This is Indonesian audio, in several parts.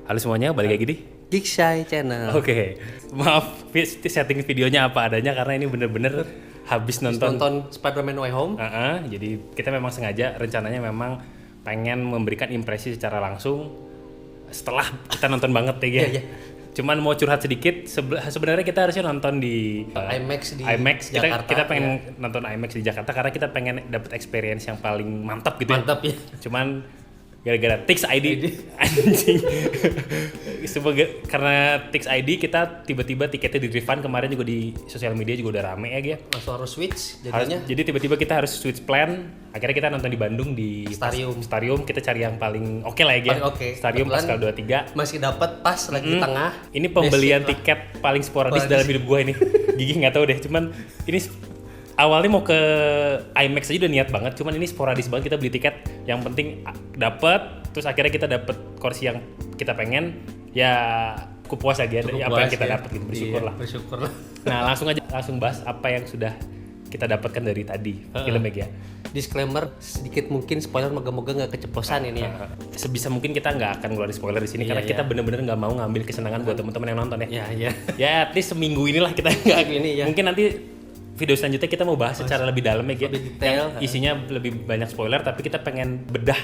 Halo semuanya, balik lagi di Geekshy Channel. Oke. Maaf, setting videonya apa adanya karena ini bener-bener habis nonton Spider-Man Way Home. Jadi kita memang sengaja, rencananya memang pengen memberikan impresi secara langsung setelah kita nonton banget ya. Iya, iya. Cuman mau curhat sedikit, sebenarnya kita harusnya nonton di IMAX di IMAX. Jakarta. Kita pengen nonton IMAX di Jakarta karena kita pengen dapet experience yang paling mantap gitu. Mantap ya. Cuman gara-gara Tix ID anjing. Karena Tix ID kita tiba-tiba tiketnya di refund, kemarin juga di sosial media juga udah rame ya Gia. Langsung harus switch jadinya. Jadi tiba-tiba kita harus switch plan. Akhirnya kita nonton di Bandung di Stadium. Kita cari yang paling oke lah ya Gia. Stadium Pascal 23. Masih dapat pas lagi tengah. Ini pembelian tiket paling sporadis dalam hidup gue ini. Gigi nggak tahu deh, cuman ini awalnya mau ke IMAX aja udah niat banget, cuman ini sporadis banget kita beli tiket. Yang penting dapet, terus akhirnya kita dapet kursi yang kita pengen. Ya puas aja apa yang kita dapat gitu, bersyukur lah. Nah langsung bahas apa yang sudah kita dapatkan dari tadi filmnya ya. Disclaimer sedikit mungkin spoiler, moga-moga nggak keceplosan ini ya. Sebisa mungkin kita nggak akan ngeluarin spoiler di sini karena kita bener-bener nggak mau ngambil kesenangan buat teman-teman yang nonton ya. Ya at least seminggu inilah kita nggak ini ya. Mungkin nanti video selanjutnya kita mau bahas secara lebih dalam ya, lebih detail. Isinya lebih banyak spoiler, tapi kita pengen bedah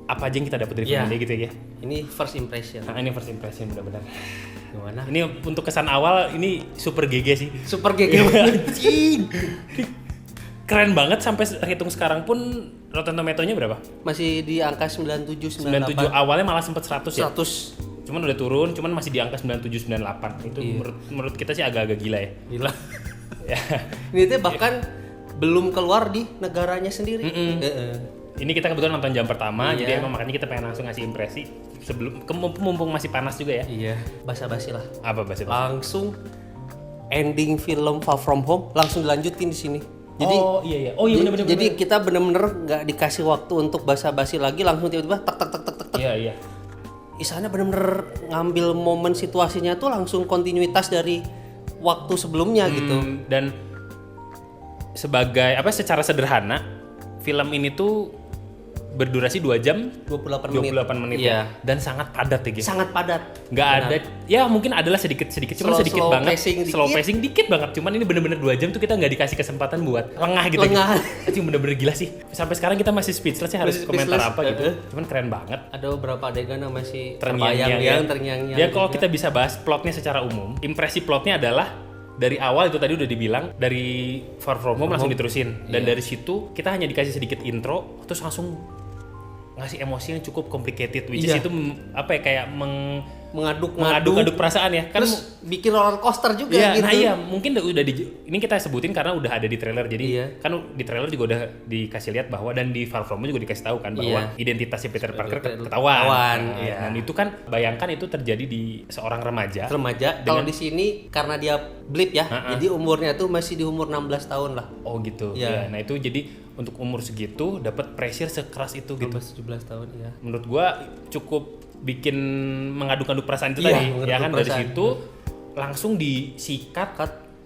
apa aja yang kita dapat dari film ini gitu ya. Ini first impression. Ini first impression benar-benar. Gimana? Ini untuk kesan awal ini super GG sih. Super GG anjing. Keren banget, sampai hitung sekarang pun Rotten Tomato-nya berapa? Masih di angka 97 98. 97, awalnya malah sempat 100 ya. 100. Cuman udah turun, cuman masih di angka 97 98. Itu menurut kita sih agak-agak gila ya. Gila. Ya. Ini tuh bahkan belum keluar di negaranya sendiri. Ini kita kebetulan nonton jam pertama, jadi emang makanya kita pengen langsung ngasih impresi sebelum mumpung masih panas juga ya. Iya, basa-basi lah. Apa basa-basi? Langsung ending film Far From Home langsung dilanjutin di sini. Jadi iya benar. Jadi kita bener-bener nggak dikasih waktu untuk basa-basi lagi, langsung tiba-tiba tak. Iya. Isanya bener-bener ngambil momen situasinya tuh langsung kontinuitas dari waktu sebelumnya gitu. Dan secara sederhana film ini tuh berdurasi 2 jam 28 menit ya. Dan sangat padat ya gitu. Sangat padat. Nggak ada, ya mungkin adalah sedikit cuman sedikit banget. Slow pacing dikit banget. Cuman ini bener-bener 2 jam tuh kita nggak dikasih kesempatan buat lengah gitu. Itu bener-bener gila sih. Sampai sekarang kita masih speechless sih, harus komentar apa gitu. Cuman keren banget. Ada beberapa adegan yang masih terngiang-ngiang. Ya kalau kita bisa bahas plotnya secara umum, impresi plotnya adalah dari awal itu tadi udah dibilang, dari Far From Home langsung diterusin. Dan dari situ kita hanya dikasih sedikit intro, terus langsung ngasih emosi yang cukup complicated, which is itu kayak mengaduk perasaan ya. Kan terus bikin roller coaster juga gitu. Nah iya, mungkin ini kita sebutin karena udah ada di trailer. Jadi kan di trailer juga udah dikasih lihat bahwa, dan di Far From Home juga dikasih tahu kan bahwa identitasnya Peter Parker ketahuan. Dan itu kan bayangkan itu terjadi di seorang remaja. Kalau di sini karena dia blip ya, jadi umurnya tuh masih di umur 16 tahun lah. Oh gitu. Ya. Nah itu jadi untuk umur segitu dapat pressure sekeras itu gitu. 17 tahun ya. Menurut gua cukup bikin mengaduk-aduk perasaan itu tadi. Ya kan perasaan. Dari situ langsung disikat,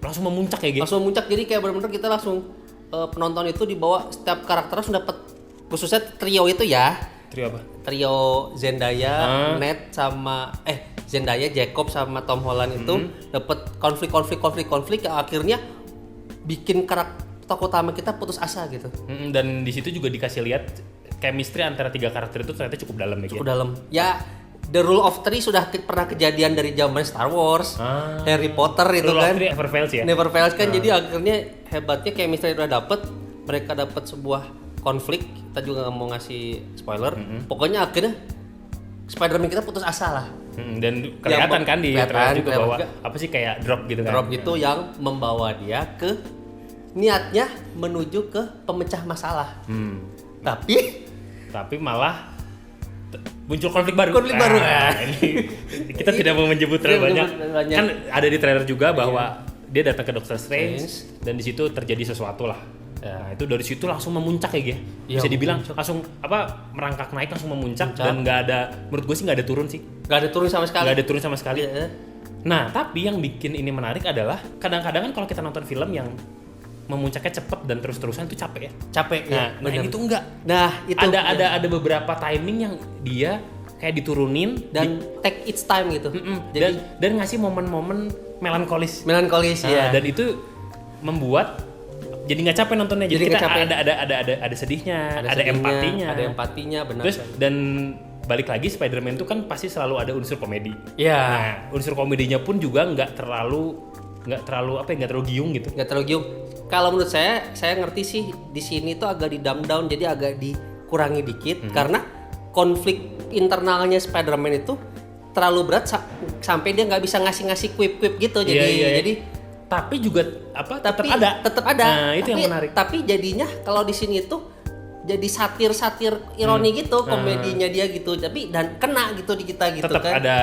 langsung memuncak ya gitu. Langsung memuncak, jadi kayak benar-benar kita langsung penonton itu dibawa, setiap karakter langsung dapat, khususnya trio itu ya. Trio apa? Trio Zendaya, Ned sama Zendaya, Jacob sama Tom Holland itu dapat konflik yang akhirnya bikin karakter tokoh utama kita putus asa gitu. Dan di situ juga dikasih lihat chemistry antara 3 karakter itu ternyata cukup dalam ya. Cukup dalam. Ya, the rule of three sudah pernah kejadian dari zaman Star Wars, Harry Potter itu rule kan. Rule of three never fails ya. Never fails kan. Jadi akhirnya hebatnya chemistry udah dapet, mereka dapat sebuah konflik. Kita juga nggak mau ngasih spoiler. Pokoknya akhirnya Spider-Man kita putus asa lah. Dan kelihatan kan di trailer juga bahwa apa sih kayak drop gitu kan. Drop itu yang membawa dia ke niatnya menuju ke pemecah masalah. Tapi malah muncul konflik baru. Ini kita tidak mau menyebut terlalu banyak. Kan ada di trailer juga bahwa dia datang ke Doctor Strange dan di situ terjadi sesuatu lah. Nah, itu dari situ langsung memuncak ya, bisa dibilang langsung merangkak naik, langsung memuncak. Dan nggak ada, menurut gue sih nggak ada turun sih. Nggak ada turun sama sekali. Nah, tapi yang bikin ini menarik adalah kadang-kadang kan kalau kita nonton film yang memuncaknya cepet dan terus-terusan itu capek ya. Nah, ini tuh enggak. Nah, itu ada beberapa timing yang dia kayak diturunin dan take its time gitu. Jadi dan ngasih momen-momen melankolis. Ya. Dan itu membuat jadi nggak capek nontonnya. Jadi kita capek. ada sedihnya, ada empatinya. Ada empatinya, benar. Terus dan balik lagi Spider-Man itu kan pasti selalu ada unsur komedi. Iya. Nah, unsur komedinya pun juga nggak terlalu giung gitu. Nggak terlalu giung. Kalau menurut saya ngerti sih di sini tuh agak di dumb down, jadi agak dikurangi dikit karena konflik internalnya Spider-Man itu terlalu berat sampai dia nggak bisa ngasih quip gitu. Jadi tapi juga tetap ada. Nah, itu yang menarik. Tapi jadinya kalau di sini tuh jadi satir ironi gitu, komedinya dia gitu. Tapi dan kena gitu di kita gitu. Tetap kan. ada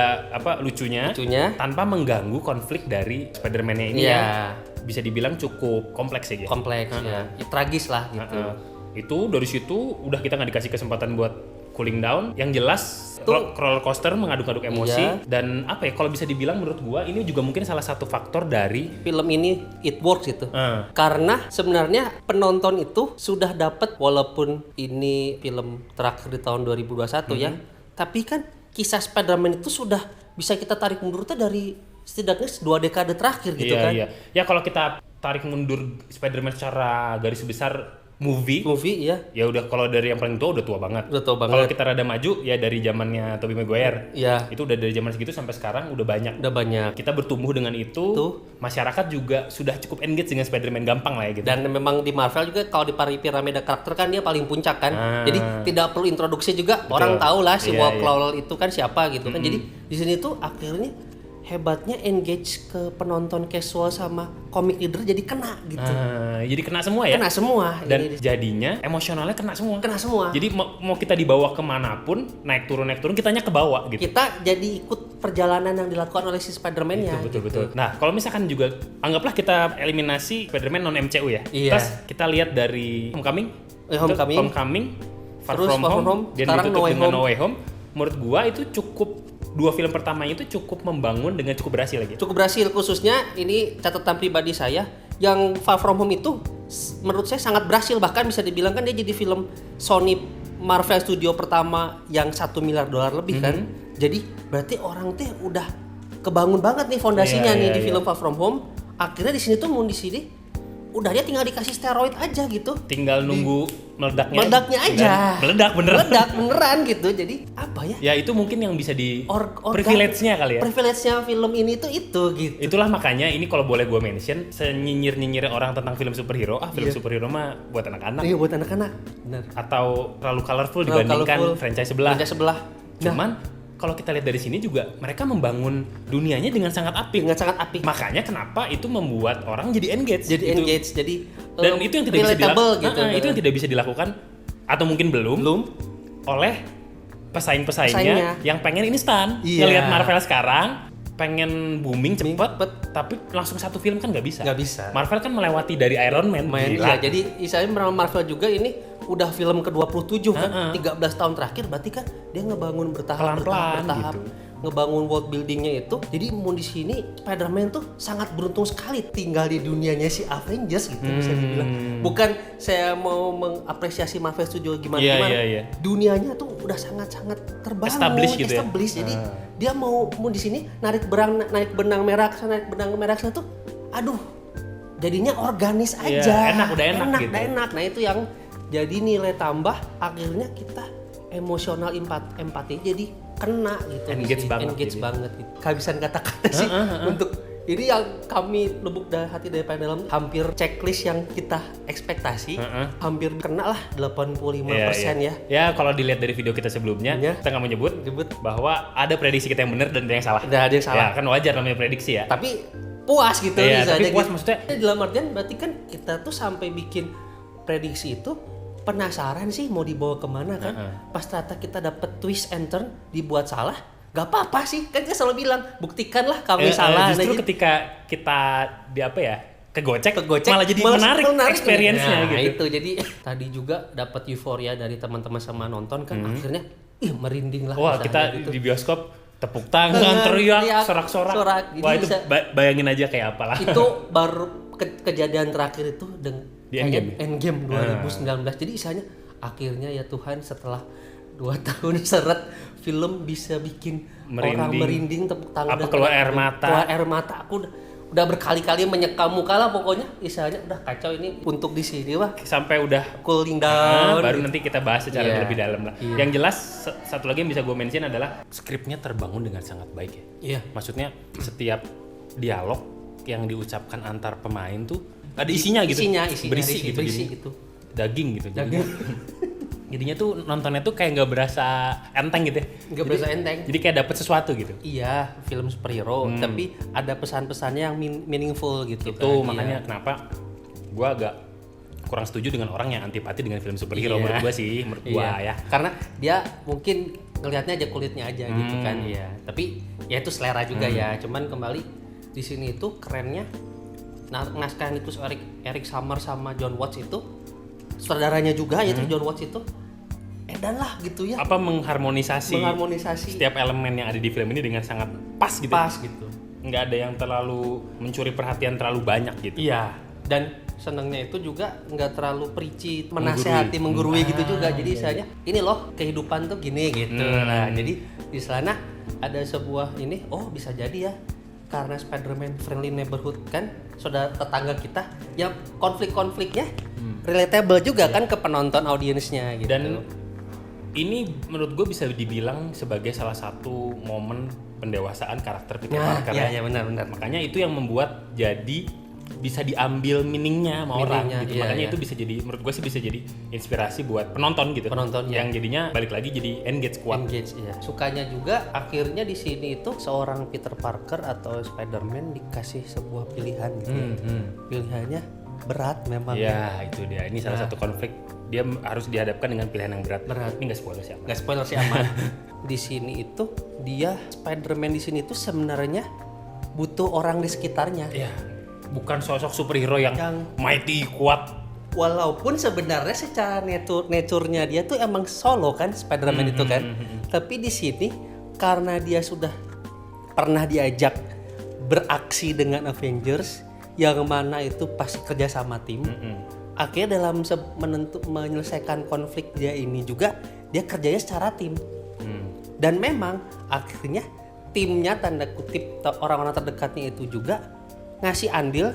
lucunya tanpa mengganggu konflik dari Spider-Man-nya ini yang bisa dibilang cukup kompleks ya. Kompleks ya. Tragis lah gitu. Itu dari situ udah kita nggak dikasih kesempatan buat cooling down. Yang jelas roller coaster mengaduk-aduk emosi dan kalau bisa dibilang menurut gua ini juga mungkin salah satu faktor dari film ini it works gitu. Karena sebenarnya penonton itu sudah dapat walaupun ini film terakhir di tahun 2021 ya. Tapi kan kisah Spider-Man itu sudah bisa kita tarik mundur dari setidaknya 2 dekade terakhir gitu kan. Iya. Ya kalau kita tarik mundur Spider-Man secara garis besar movie ya. Ya udah kalau dari yang paling tua udah tua banget. Kalau kita rada maju ya dari zamannya Tobey Maguire. Iya. Itu udah dari zaman segitu sampai sekarang udah banyak. Kita bertumbuh dengan itu. Masyarakat juga sudah cukup engage dengan Spider-Man gampang lah ya gitu. Dan memang di Marvel juga kalau di piramida karakter kan dia paling puncak kan. Jadi tidak perlu introduksi juga. Betul. Orang tahu lah si Walk Claw itu kan siapa gitu kan. Jadi di sini tuh akhirnya hebatnya engage ke penonton casual sama comic reader jadi kena gitu. Jadi kena semua ya? Kena semua. Dan jadinya emosionalnya kena semua. Jadi mau kita dibawa kemanapun, naik turun kitanya ke bawah gitu. Kita jadi ikut perjalanan yang dilakukan oleh si Spider-Man-nya. Betul. Nah kalau misalkan juga, anggaplah kita eliminasi Spider-Man non-MCU ya. Iya. Terus kita lihat dari Homecoming, Far terus From Home, dan sekarang ditutup dengan No Way Home. Menurut gua itu cukup, 2 film pertamanya itu cukup membangun dengan cukup berhasil lagi. Cukup berhasil, khususnya ini catatan pribadi saya, yang Far From Home itu menurut saya sangat berhasil, bahkan bisa dibilang kan dia jadi film Sony Marvel Studio pertama yang $1 miliar lebih kan. Jadi berarti orang tuh udah kebangun banget nih fondasinya di film Far From Home. Akhirnya di sini udah dia tinggal dikasih steroid aja gitu. Tinggal nunggu meledaknya aja. Meledak beneran gitu. Jadi apa ya? Ya itu mungkin yang bisa di privilege-nya kali ya. Privilege-nya film ini tuh itu gitu. Itulah makanya ini kalau boleh gue mention, senyinyir-nyinyir orang tentang film superhero, film superhero mah buat anak-anak. Iya, buat anak-anak. Benar. Atau terlalu colorful dibandingkan franchise sebelah. Cuman kalau kita lihat dari sini juga mereka membangun dunianya dengan sangat apik. Makanya kenapa itu membuat orang jadi engage. Jadi dan itu yang tidak bisa dilakukan. Gitu. Itu yang tidak bisa dilakukan atau mungkin belum oleh pesaing-pesaingnya yang pengen instan. Ngelihat Marvel sekarang pengen booming cepet, tapi langsung satu film kan nggak bisa. Marvel kan melewati dari Iron Man. Iya, jadi istilahnya Marvel juga ini udah film ke-27 kan, 13 tahun terakhir, berarti kan dia ngebangun bertahap, gitu. Ngebangun world buildingnya itu. Jadi mau di sini Spider-Man tuh sangat beruntung sekali tinggal di dunianya si Avengers gitu, bisa dibilang. Bukan saya mau mengapresiasi Marvel Studio gimana. Dunianya tuh udah sangat-sangat terbangun, established. Jadi dia mau di sini naik benang merah sana tuh, aduh, jadinya organis aja. Udah enak. Nah itu yang jadi nilai tambah, akhirnya kita emosional empati jadi kena gitu. Engage banget gitu. Kehabisan kata-kata sih untuk ini yang kami lubuk dari hati dari panel hampir checklist yang kita ekspektasi, hampir kena lah 85% ya. Ya kalau dilihat dari video kita sebelumnya, kita nggak menyebut bahwa ada prediksi kita yang benar dan ada yang salah. Ada yang salah. Ya kan wajar namanya prediksi ya. Tapi puas gitu. Tapi puas gitu. Maksudnya. Dalam artian berarti kan kita tuh sampai bikin prediksi itu penasaran sih mau dibawa kemana kan. Pas ternyata kita dapet twist and turn dibuat salah, gak apa-apa sih, kan dia selalu bilang buktikanlah kami salah. Justru ketika kita kegocek malah jadi menarik experience-nya gitu. Itu jadi tadi juga dapat euforia dari teman-teman sama nonton kan, akhirnya merinding lah. Wah, kita di bioskop tepuk tangan, teriak, sorak-sorak. Wah, itu bayangin aja kayak apalah. Itu baru kejadian terakhir itu Endgame 2019. Jadi istilahnya akhirnya ya Tuhan setelah 2 tahun seret film bisa bikin orang merinding, tepuk tangan, apa keluar air mata. Keluar air mata. Aku udah berkali-kali menyekam muka lah pokoknya. Istilahnya udah kacau ini untuk di sini wah. Sampai udah Cooling down. baru nanti kita bahas secara lebih dalam lah. Yang jelas satu lagi yang bisa gue mention adalah skripnya terbangun dengan sangat baik ya. Iya. Maksudnya setiap dialog yang diucapkan antar pemain tuh ada isinya gitu. Isinya berisi gitu. Daging gitu. Jadinya tuh nontonnya tuh kayak nggak berasa enteng gitu ya. Nggak berasa enteng. Jadi kayak dapet sesuatu gitu. Iya, film superhero, tapi ada pesan-pesannya yang meaningful gitu. Itu makanya kenapa gue agak kurang setuju dengan orang yang antipati dengan film superhero menurut gue sih, menurut gue ya. Karena dia mungkin ngelihatnya aja kulitnya aja gitu kan. Iya. Tapi ya itu selera juga ya. Cuman kembali di sini itu kerennya naskah yang ditulis Eric Sommer sama John Watts itu saudaranya juga yaitu John Watts itu edan lah gitu ya. Apa mengharmonisasi setiap elemen yang ada di film ini dengan sangat pas gitu. Pas gitu. Nggak ada yang terlalu mencuri perhatian terlalu banyak gitu. Iya. Dan senangnya itu juga nggak terlalu preachy, menasehati, menggurui gitu juga. Jadi istilahnya ini loh kehidupan tuh gini gitu. Nah, jadi di sana ada sebuah ini, oh bisa jadi ya karena Spider-Man friendly neighborhood kan, saudara tetangga kita, ya konflik-konfliknya relatable juga kan ke penonton audiensnya gitu. Dan ini menurut gue bisa dibilang sebagai salah satu momen pendewasaan karakter Peter Parker. Ya benar-benar. Makanya itu yang membuat jadi bisa diambil meaningnya sama orang gitu. Makanya itu bisa jadi, menurut gue sih bisa jadi inspirasi buat penonton gitu. Yang jadinya balik lagi jadi engage kuat. Iya. Sukanya juga akhirnya di sini itu seorang Peter Parker atau Spider-Man dikasih sebuah pilihan gitu. Pilihannya berat memang. Ya itu dia. Ini salah satu konflik. Dia harus dihadapkan dengan pilihan yang berat. Ini nggak spoiler sih aman. Nggak spoiler sih aman. Di sini itu dia Spider-Man di sini itu sebenarnya butuh orang di sekitarnya. Iya. Bukan sosok superhero yang mighty, kuat. Walaupun sebenarnya secara nature-nya dia tuh emang solo kan Spider-Man itu kan. Tapi di sini karena dia sudah pernah diajak beraksi dengan Avengers yang mana itu pasti kerja sama tim. Akhirnya dalam menyelesaikan konflik dia ini juga dia kerjanya secara tim. Dan memang akhirnya timnya tanda kutip orang-orang terdekatnya itu juga ngasih andil,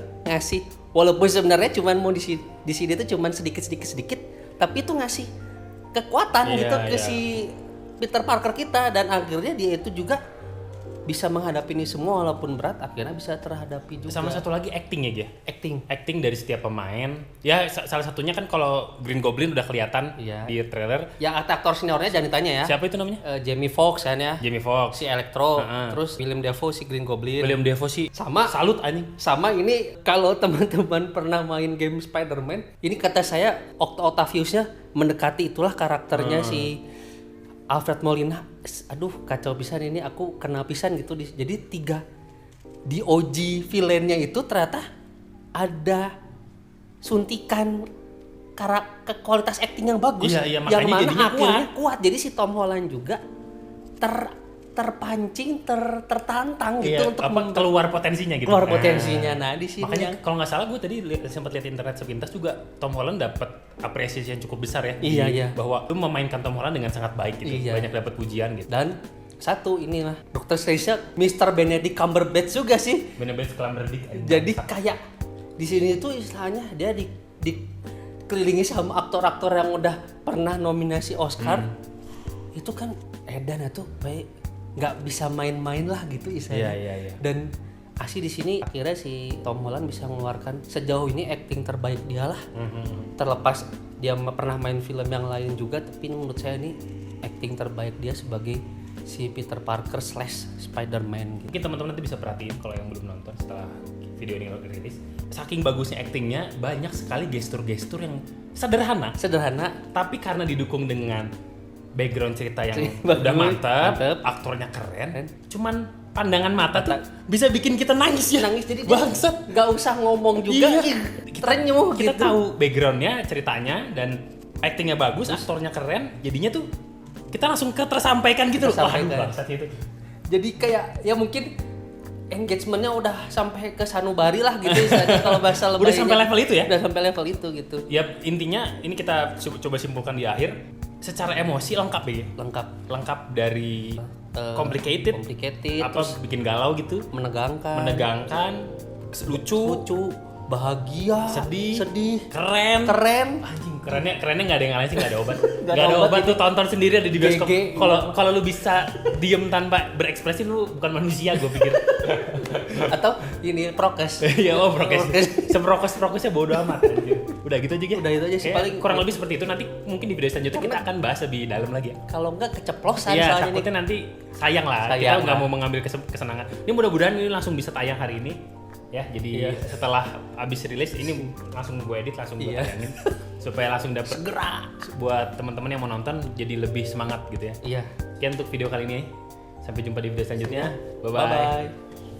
walaupun sebenarnya cuman mau di sini itu cuman sedikit tapi itu ngasih kekuatan gitu ke si Peter Parker kita, dan akhirnya dia itu juga bisa menghadapi ini semua walaupun berat, akhirnya bisa terhadapi juga. Sama satu lagi acting ya, acting dari setiap pemain. Ya salah satunya kan kalau Green Goblin udah kelihatan di trailer. Yang aktor seniornya jangan ditanya ya. Siapa itu namanya? Jamie Foxx kan ya. Jamie Foxx. Si Electro, terus William Dafoe si Green Goblin. William Dafoe sih sama salut anjing. Sama ini kalau teman-teman pernah main game Spider-Man, ini kata saya Octavius-nya mendekati itulah karakternya si Alfred Molina. Aduh kacau pisan ini, aku kena pisan gitu. Jadi 3 di OG villainnya itu ternyata ada suntikan ke kualitas acting yang bagus. Iya, yang mana akhirnya kuat. Jadi si Tom Holland juga terpancing, tertantang gitu untuk keluar potensinya gitu. Keluar potensinya. Nah, di sini makanya kalau nggak salah gue tadi sempat lihat internet sepintas juga Tom Holland dapat apresiasi yang cukup besar ya. Iya. Bahwa lu memainkan Tom Holland dengan sangat baik gitu. Banyak dapat pujian gitu. Dan satu inilah Dr. Strange Mr. Benedict Cumberbatch juga sih. Benedict Cumberbatch. Jadi kayak di sini itu istilahnya dia dikelilingi sama aktor-aktor yang udah pernah nominasi Oscar. Itu kan edan itu baik nggak bisa main-main lah gitu istilahnya. Iya. Dan asli di sini akhirnya si Tom Holland bisa mengeluarkan sejauh ini acting terbaik dia lah. Terlepas dia pernah main film yang lain juga, tapi menurut saya ini acting terbaik dia sebagai si Peter Parker / Spider-Man gitu. Mungkin teman-teman nanti bisa perhatiin kalau yang belum nonton setelah video ini rilis, saking bagusnya actingnya, banyak sekali gestur-gestur yang sederhana tapi karena didukung dengan background cerita yang udah mantap, aktornya keren, cuman pandangan mata tuh bisa bikin kita nangis jadi bangsat, nggak usah ngomong juga, terenyuh kita gitu. Tahu backgroundnya, ceritanya, dan actingnya bagus, aktornya keren, jadinya tuh kita langsung tersampaikan gitu loh. Bangsat itu. Jadi kayak ya mungkin engagementnya udah sampai ke sanubari lah gitu kalau bahasa lebaynya. Udah sampai level itu ya? Udah sampai level itu gitu. Ya intinya ini kita coba simpulkan di akhir. secara emosi lengkap ya. Lengkap dari complicated, apa terus bikin galau gitu, menegangkan, lucu, bahagia, sedih, keren. Anjing, kerennya nggak ada yang ngalahin sih, nggak ada obat. Nggak ada obat tuh, tonton sendiri ada di bioskop. Kalau lu bisa diem tanpa berekspresi, lu bukan manusia gue pikir. Atau ini prokes. Iya, prokes. Seprokesnya bodo amat anjir. Udah gitu aja ya. Udah itu aja sih, paling kurang lebih seperti itu. Nanti mungkin di video selanjutnya kita akan bahas lebih dalam lagi ya. Kalau enggak keceplosan Iya, soalnya takutnya nanti sayang lah. Kita nggak mau mengambil kesenangan. Ini mudah-mudahan ini langsung bisa tayang hari ini. Ya, jadi setelah habis rilis ini langsung gue edit, langsung gue tayangin supaya langsung dapet segera buat teman-teman yang mau nonton jadi lebih semangat gitu ya. Iya. Sekian untuk video kali ini. Sampai jumpa di video selanjutnya. Bye Bye-bye.